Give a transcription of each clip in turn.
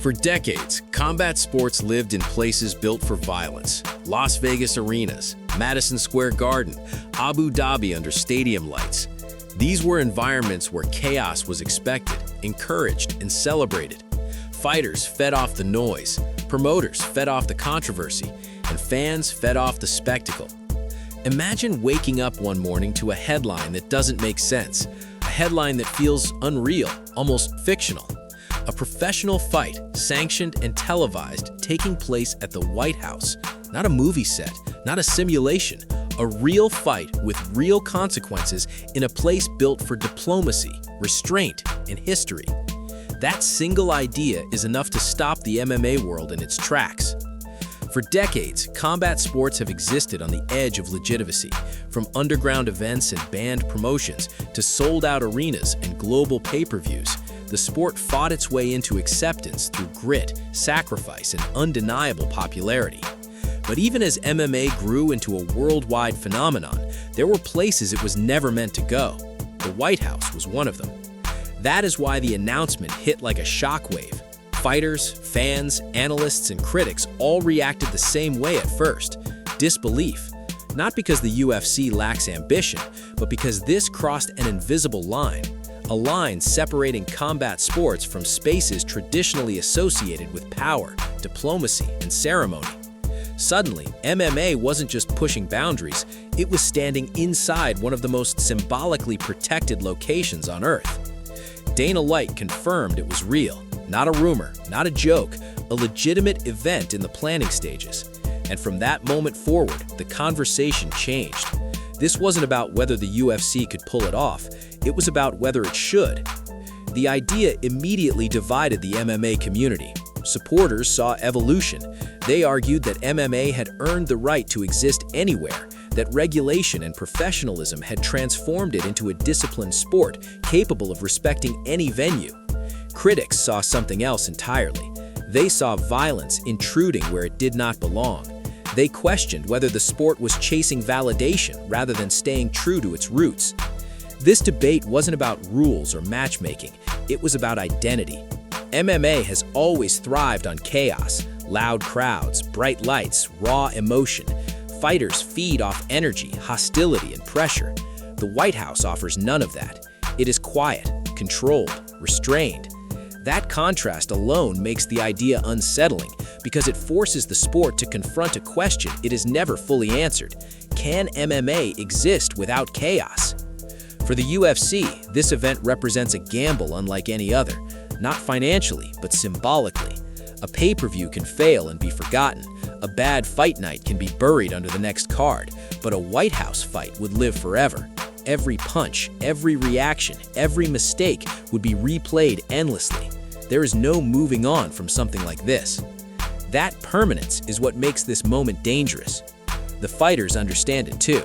For decades, combat sports lived in places built for violence. Las Vegas arenas, Madison Square Garden, Abu Dhabi under stadium lights. These were environments where chaos was expected, encouraged, and celebrated. Fighters fed off the noise, promoters fed off the controversy, and fans fed off the spectacle. Imagine waking up one morning to a headline that doesn't make sense, a headline that feels unreal, almost fictional. A professional fight, sanctioned and televised, taking place at the White House. Not a movie set, not a simulation, a real fight with real consequences in a place built for diplomacy, restraint, and history. That single idea is enough to stop the MMA world in its tracks. For decades, combat sports have existed on the edge of legitimacy, from underground events and banned promotions to sold-out arenas and global pay-per-views. The sport fought its way into acceptance through grit, sacrifice, and undeniable popularity. But even as MMA grew into a worldwide phenomenon, there were places it was never meant to go. The White House was one of them. That is why the announcement hit like a shockwave. Fighters, fans, analysts, and critics all reacted the same way at first: disbelief. Not because the UFC lacks ambition, but because this crossed an invisible line. A line separating combat sports from spaces traditionally associated with power, diplomacy, and ceremony. Suddenly, MMA wasn't just pushing boundaries, it was standing inside one of the most symbolically protected locations on Earth. Dana White confirmed it was real, not a rumor, not a joke, a legitimate event in the planning stages. And from that moment forward, the conversation changed. This wasn't about whether the UFC could pull it off, it was about whether it should. The idea immediately divided the MMA community. Supporters saw evolution. They argued that MMA had earned the right to exist anywhere, that regulation and professionalism had transformed it into a disciplined sport capable of respecting any venue. Critics saw something else entirely. They saw violence intruding where it did not belong. They questioned whether the sport was chasing validation rather than staying true to its roots. This debate wasn't about rules or matchmaking, it was about identity. MMA has always thrived on chaos, loud crowds, bright lights, raw emotion. Fighters feed off energy, hostility, and pressure. The White House offers none of that. It is quiet, controlled, restrained. That contrast alone makes the idea unsettling because it forces the sport to confront a question it has never fully answered. Can MMA exist without chaos? For the UFC, this event represents a gamble unlike any other, not financially, but symbolically. A pay-per-view can fail and be forgotten. A bad fight night can be buried under the next card, but a White House fight would live forever. Every punch, every reaction, every mistake would be replayed endlessly. There is no moving on from something like this. That permanence is what makes this moment dangerous. The fighters understand it too.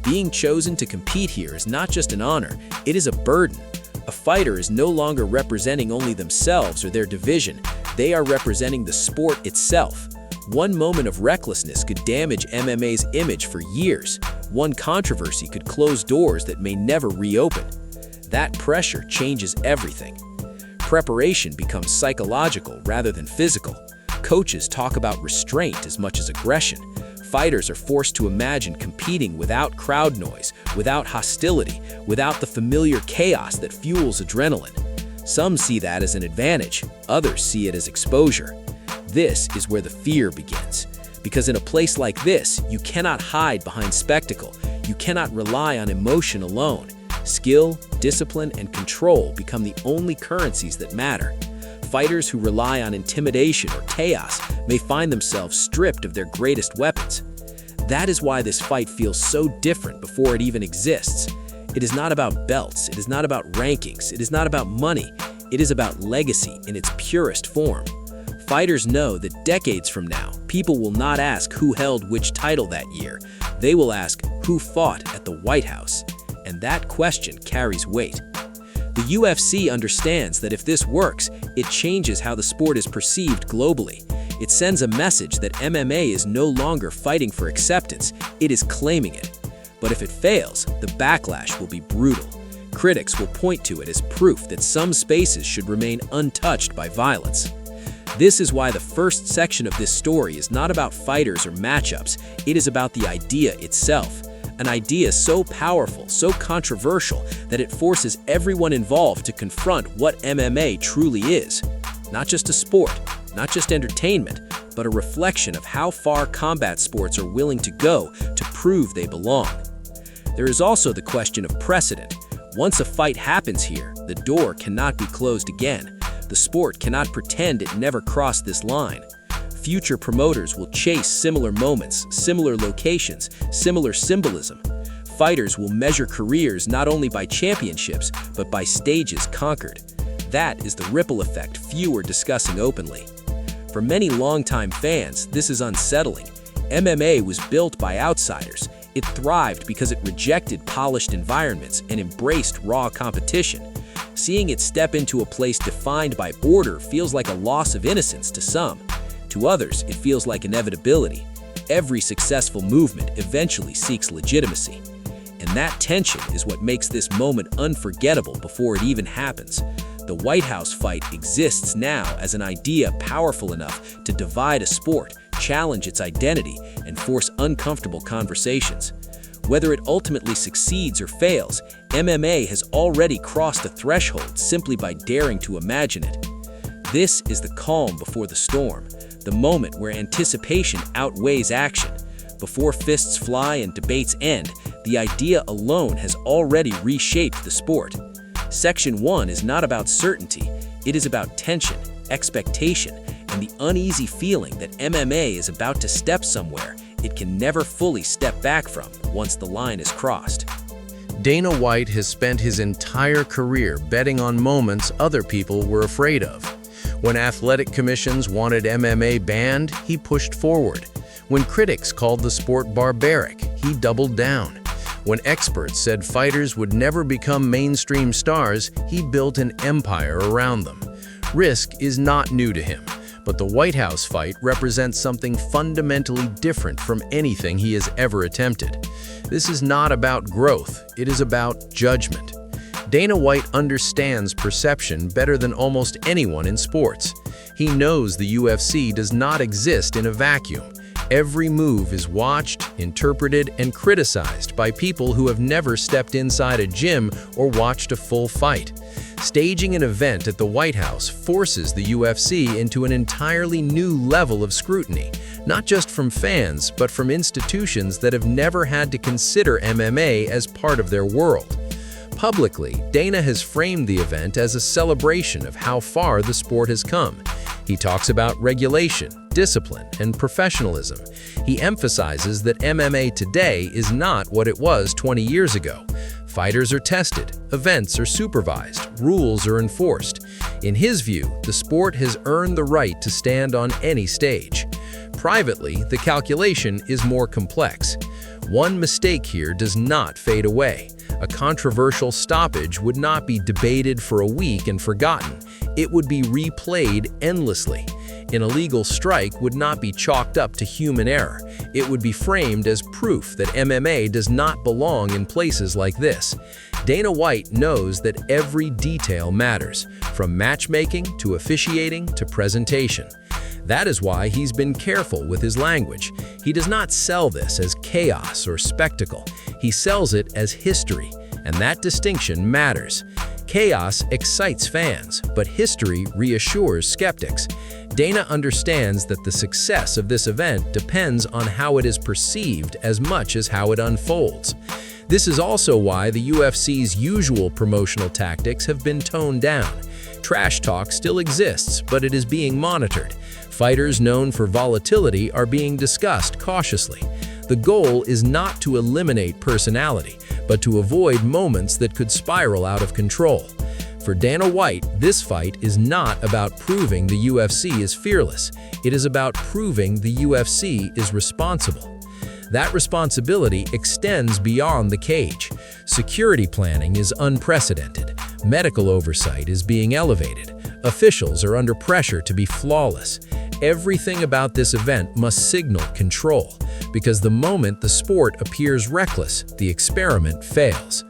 Being chosen to compete here is not just an honor, it is a burden. A fighter is no longer representing only themselves or their division, they are representing the sport itself. One moment of recklessness could damage MMA's image for years. One controversy could close doors that may never reopen. That pressure changes everything. Preparation becomes psychological rather than physical. Coaches talk about restraint as much as aggression. Fighters are forced to imagine competing without crowd noise, without hostility, without the familiar chaos that fuels adrenaline. Some see that as an advantage, others see it as exposure. This is where the fear begins. Because in a place like this, you cannot hide behind spectacle. You cannot rely on emotion alone. Skill, discipline, and control become the only currencies that matter. Fighters who rely on intimidation or chaos may find themselves stripped of their greatest weapons. That is why this fight feels so different before it even exists. It is not about belts, it is not about rankings, it is not about money, it is about legacy in its purest form. Fighters know that decades from now, people will not ask who held which title that year. They will ask who fought at the White House. And that question carries weight. The UFC understands that if this works, it changes how the sport is perceived globally. It sends a message that MMA is no longer fighting for acceptance, it is claiming it. But if it fails, the backlash will be brutal. Critics will point to it as proof that some spaces should remain untouched by violence. This is why the first section of this story is not about fighters or matchups, it is about the idea itself. An idea so powerful, so controversial, that it forces everyone involved to confront what MMA truly is. Not just a sport, not just entertainment, but a reflection of how far combat sports are willing to go to prove they belong. There is also the question of precedent. Once a fight happens here, the door cannot be closed again. The sport cannot pretend it never crossed this line. Future promoters will chase similar moments, similar locations, similar symbolism. Fighters will measure careers not only by championships, but by stages conquered. That is the ripple effect few are discussing openly. For many longtime fans, this is unsettling. MMA was built by outsiders. It thrived because it rejected polished environments and embraced raw competition. Seeing it step into a place defined by order feels like a loss of innocence to some. To others, it feels like inevitability. Every successful movement eventually seeks legitimacy. And that tension is what makes this moment unforgettable before it even happens. The White House fight exists now as an idea powerful enough to divide a sport, challenge its identity, and force uncomfortable conversations. Whether it ultimately succeeds or fails, MMA has already crossed a threshold simply by daring to imagine it. This is the calm before the storm, the moment where anticipation outweighs action. Before fists fly and debates end, the idea alone has already reshaped the sport. Section 1 is not about certainty, it is about tension, expectation, and the uneasy feeling that MMA is about to step somewhere it can never fully step back from once the line is crossed. Dana White has spent his entire career betting on moments other people were afraid of. When athletic commissions wanted MMA banned, he pushed forward. When critics called the sport barbaric, he doubled down. When experts said fighters would never become mainstream stars, he built an empire around them. Risk is not new to him, but the White House fight represents something fundamentally different from anything he has ever attempted. This is not about growth, it is about judgment. Dana White understands perception better than almost anyone in sports. He knows the UFC does not exist in a vacuum. Every move is watched, interpreted, and criticized by people who have never stepped inside a gym or watched a full fight. Staging an event at the White House forces the UFC into an entirely new level of scrutiny, not just from fans, but from institutions that have never had to consider MMA as part of their world. Publicly, Dana has framed the event as a celebration of how far the sport has come. He talks about regulation, discipline, and professionalism. He emphasizes that MMA today is not what it was 20 years ago. Fighters are tested, events are supervised, rules are enforced. In his view, the sport has earned the right to stand on any stage. Privately, the calculation is more complex. One mistake here does not fade away. A controversial stoppage would not be debated for a week and forgotten. It would be replayed endlessly. An illegal strike would not be chalked up to human error. It would be framed as proof that MMA does not belong in places like this. Dana White knows that every detail matters, from matchmaking to officiating to presentation. That is why he's been careful with his language. He does not sell this as chaos or spectacle. He sells it as history, and that distinction matters. Chaos excites fans, but history reassures skeptics. Dana understands that the success of this event depends on how it is perceived as much as how it unfolds. This is also why the UFC's usual promotional tactics have been toned down. Trash talk still exists, but it is being monitored. Fighters known for volatility are being discussed cautiously. The goal is not to eliminate personality, but to avoid moments that could spiral out of control. For Dana White, this fight is not about proving the UFC is fearless. It is about proving the UFC is responsible. That responsibility extends beyond the cage. Security planning is unprecedented. Medical oversight is being elevated. Officials are under pressure to be flawless. Everything about this event must signal control, because the moment the sport appears reckless, the experiment fails.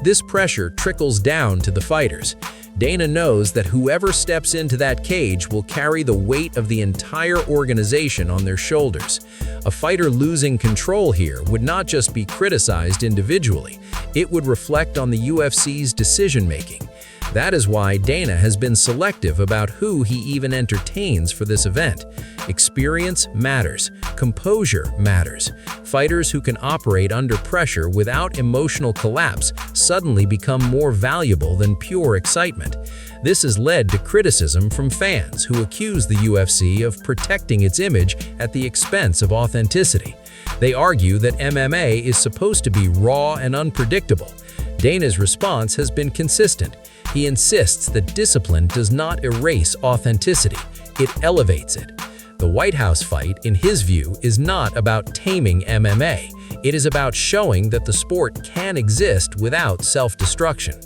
This pressure trickles down to the fighters. Dana knows that whoever steps into that cage will carry the weight of the entire organization on their shoulders. A fighter losing control here would not just be criticized individually, it would reflect on the UFC's decision-making. That is why Dana has been selective about who he even entertains for this event. Experience matters. Composure matters. Fighters who can operate under pressure without emotional collapse suddenly become more valuable than pure excitement. This has led to criticism from fans who accuse the UFC of protecting its image at the expense of authenticity. They argue that MMA is supposed to be raw and unpredictable. Dana's response has been consistent. He insists that discipline does not erase authenticity, it elevates it. The White House fight, in his view, is not about taming MMA. It is about showing that the sport can exist without self-destruction.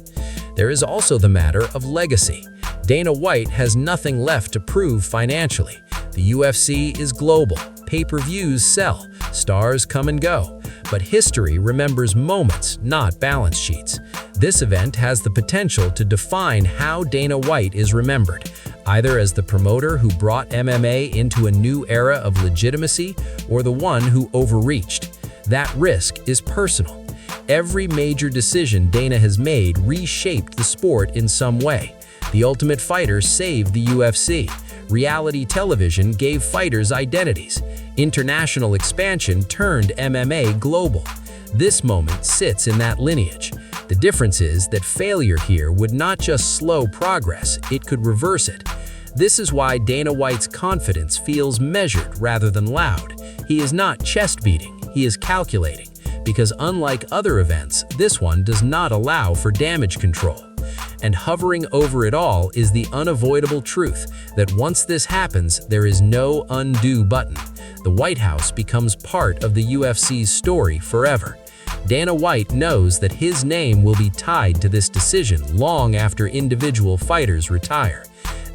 There is also the matter of legacy. Dana White has nothing left to prove financially. The UFC is global. Pay-per-views sell. Stars come and go. But history remembers moments, not balance sheets. This event has the potential to define how Dana White is remembered, either as the promoter who brought MMA into a new era of legitimacy or the one who overreached. That risk is personal. Every major decision Dana has made reshaped the sport in some way. The Ultimate Fighter saved the UFC. Reality television gave fighters identities. International expansion turned MMA global. This moment sits in that lineage. The difference is that failure here would not just slow progress, it could reverse it. This is why Dana White's confidence feels measured rather than loud. He is not chest-beating, he is calculating. Because unlike other events, this one does not allow for damage control. And hovering over it all is the unavoidable truth that once this happens, there is no undo button. The White House becomes part of the UFC's story forever. Dana White knows that his name will be tied to this decision long after individual fighters retire.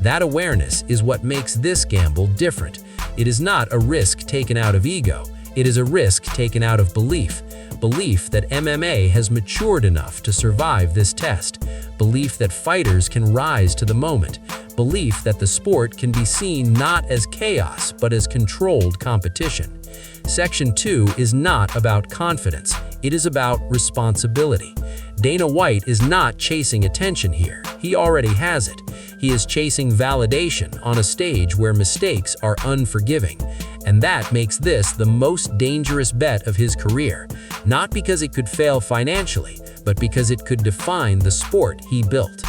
That awareness is what makes this gamble different. It is not a risk taken out of ego. It is a risk taken out of belief. Belief that MMA has matured enough to survive this test. Belief that fighters can rise to the moment. Belief that the sport can be seen not as chaos, but as controlled competition. Section 2 is not about confidence. It is about responsibility. Dana White is not chasing attention here. He already has it. He is chasing validation on a stage where mistakes are unforgiving. And that makes this the most dangerous bet of his career, not because it could fail financially, but because it could define the sport he built.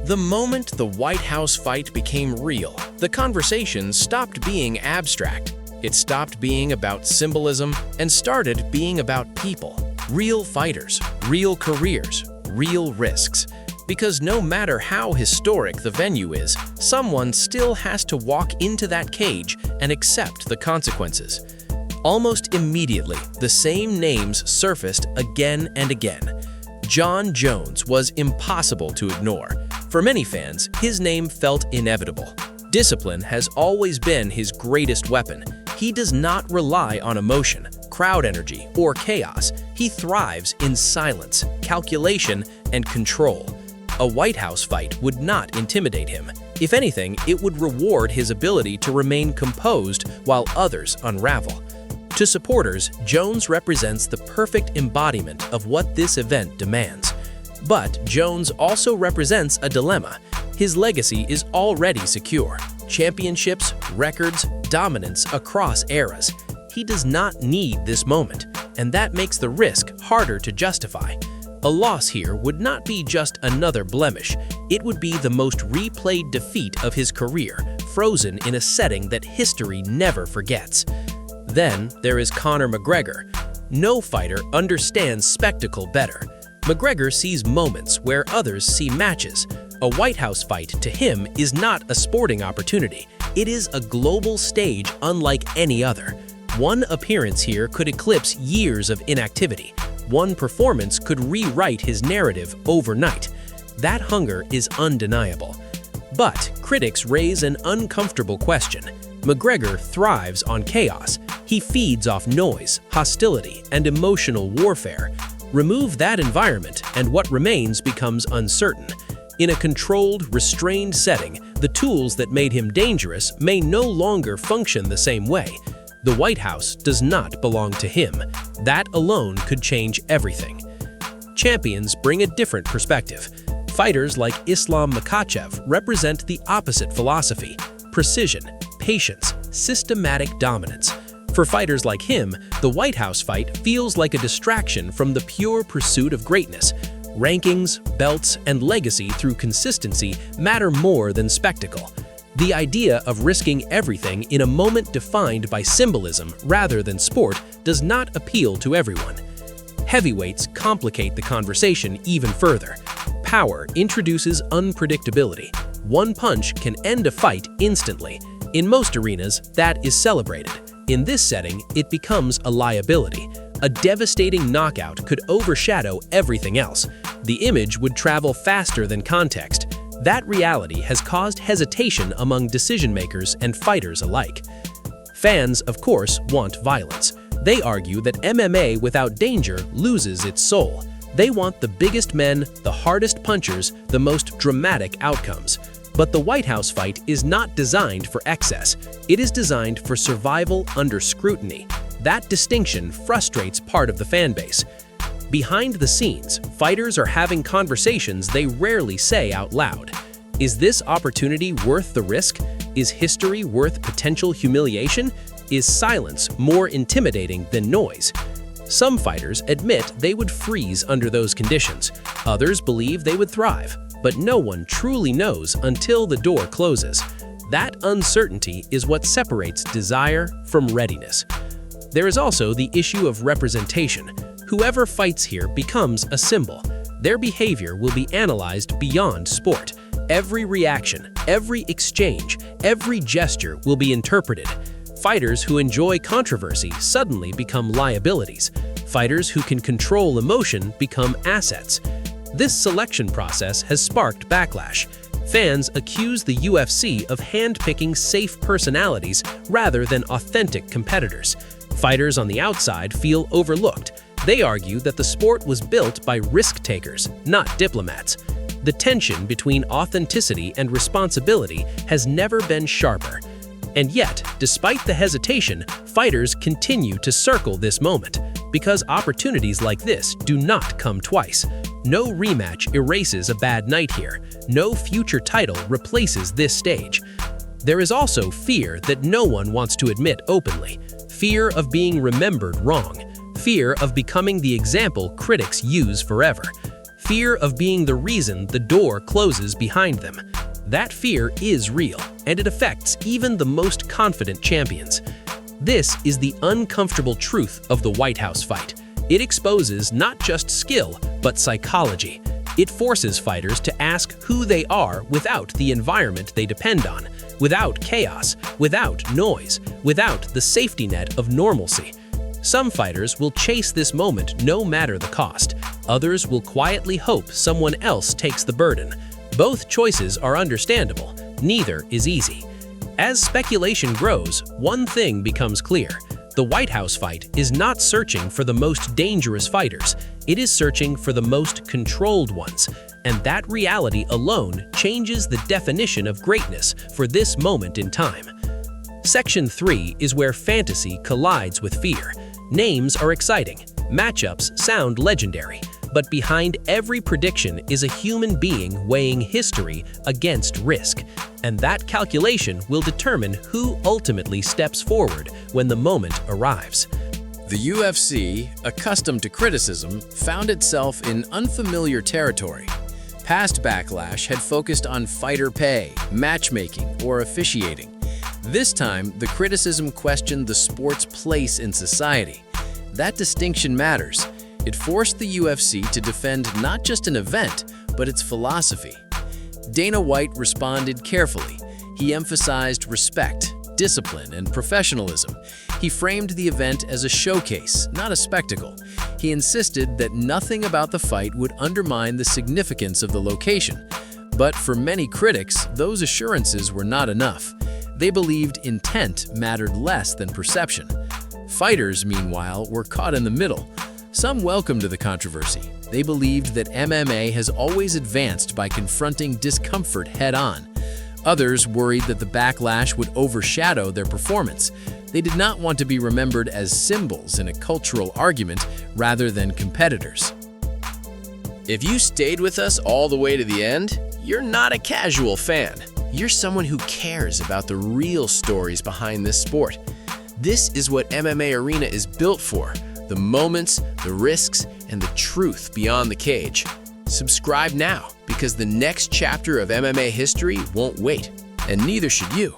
The moment the White House fight became real, the conversation stopped being abstract. It stopped being about symbolism and started being about people. Real fighters, real careers, real risks. Because no matter how historic the venue is, someone still has to walk into that cage and accept the consequences. Almost immediately, the same names surfaced again and again. Jon Jones was impossible to ignore. For many fans, his name felt inevitable. Discipline has always been his greatest weapon. He does not rely on emotion, crowd energy, or chaos. He thrives in silence, calculation, and control. A White House fight would not intimidate him. If anything, it would reward his ability to remain composed while others unravel. To supporters, Jones represents the perfect embodiment of what this event demands. But Jones also represents a dilemma. His legacy is already secure. Championships, records, dominance across eras. He does not need this moment, and that makes the risk harder to justify. A loss here would not be just another blemish. It would be the most replayed defeat of his career, frozen in a setting that history never forgets. Then there is Conor McGregor. No fighter understands spectacle better. McGregor sees moments where others see matches. A White House fight to him is not a sporting opportunity. It is a global stage unlike any other. One appearance here could eclipse years of inactivity. One performance could rewrite his narrative overnight. That hunger is undeniable. But critics raise an uncomfortable question. McGregor thrives on chaos. He feeds off noise, hostility, and emotional warfare. Remove that environment, and what remains becomes uncertain. In a controlled, restrained setting, the tools that made him dangerous may no longer function the same way. The White House does not belong to him. That alone could change everything. Champions bring a different perspective. Fighters like Islam Makhachev represent the opposite philosophy: precision, patience, systematic dominance. For fighters like him, the White House fight feels like a distraction from the pure pursuit of greatness. Rankings, belts, and legacy through consistency matter more than spectacle. The idea of risking everything in a moment defined by symbolism rather than sport does not appeal to everyone. Heavyweights complicate the conversation even further. Power introduces unpredictability. One punch can end a fight instantly. In most arenas, that is celebrated. In this setting, it becomes a liability. A devastating knockout could overshadow everything else. The image would travel faster than context. That reality has caused hesitation among decision-makers and fighters alike. Fans, of course, want violence. They argue that MMA without danger loses its soul. They want the biggest men, the hardest punchers, the most dramatic outcomes. But the White House fight is not designed for excess. It is designed for survival under scrutiny. That distinction frustrates part of the fan base. Behind the scenes, fighters are having conversations they rarely say out loud. Is this opportunity worth the risk? Is history worth potential humiliation? Is silence more intimidating than noise? Some fighters admit they would freeze under those conditions. Others believe they would thrive. But no one truly knows until the door closes. That uncertainty is what separates desire from readiness. There is also the issue of representation. Whoever fights here becomes a symbol. Their behavior will be analyzed beyond sport. Every reaction, every exchange, every gesture will be interpreted. Fighters who enjoy controversy suddenly become liabilities. Fighters who can control emotion become assets. This selection process has sparked backlash. Fans accuse the UFC of handpicking safe personalities rather than authentic competitors. Fighters on the outside feel overlooked. They argue that the sport was built by risk-takers, not diplomats. The tension between authenticity and responsibility has never been sharper. And yet, despite the hesitation, fighters continue to circle this moment, because opportunities like this do not come twice. No rematch erases a bad night here. No future title replaces this stage. There is also fear that no one wants to admit openly. Fear of being remembered wrong. Fear of becoming the example critics use forever. Fear of being the reason the door closes behind them. That fear is real, and it affects even the most confident champions. This is the uncomfortable truth of the White House fight. It exposes not just skill, but psychology. It forces fighters to ask who they are without the environment they depend on, without chaos, without noise, without the safety net of normalcy. Some fighters will chase this moment no matter the cost. Others will quietly hope someone else takes the burden. Both choices are understandable. Neither is easy. As speculation grows, one thing becomes clear. The White House fight is not searching for the most dangerous fighters. It is searching for the most controlled ones. And that reality alone changes the definition of greatness for this moment in time. Section 3 is where fantasy collides with fear. Names are exciting. Matchups sound legendary. But behind every prediction is a human being weighing history against risk. And that calculation will determine who ultimately steps forward when the moment arrives. The UFC, accustomed to criticism, found itself in unfamiliar territory. Past backlash had focused on fighter pay, matchmaking, or officiating. This time, the criticism questioned the sport's place in society. That distinction matters. It forced the UFC to defend not just an event, but its philosophy. Dana White responded carefully. He emphasized respect, discipline, and professionalism. He framed the event as a showcase, not a spectacle. He insisted that nothing about the fight would undermine the significance of the location. But for many critics, those assurances were not enough. They believed intent mattered less than perception. Fighters, meanwhile, were caught in the middle. Some welcomed the controversy. They believed that MMA has always advanced by confronting discomfort head-on. Others worried that the backlash would overshadow their performance. They did not want to be remembered as symbols in a cultural argument rather than competitors. If you stayed with us all the way to the end, you're not a casual fan. You're someone who cares about the real stories behind this sport. This is what MMA Arena is built for: the moments, the risks, and the truth beyond the cage. Subscribe now, because the next chapter of MMA history won't wait, and neither should you.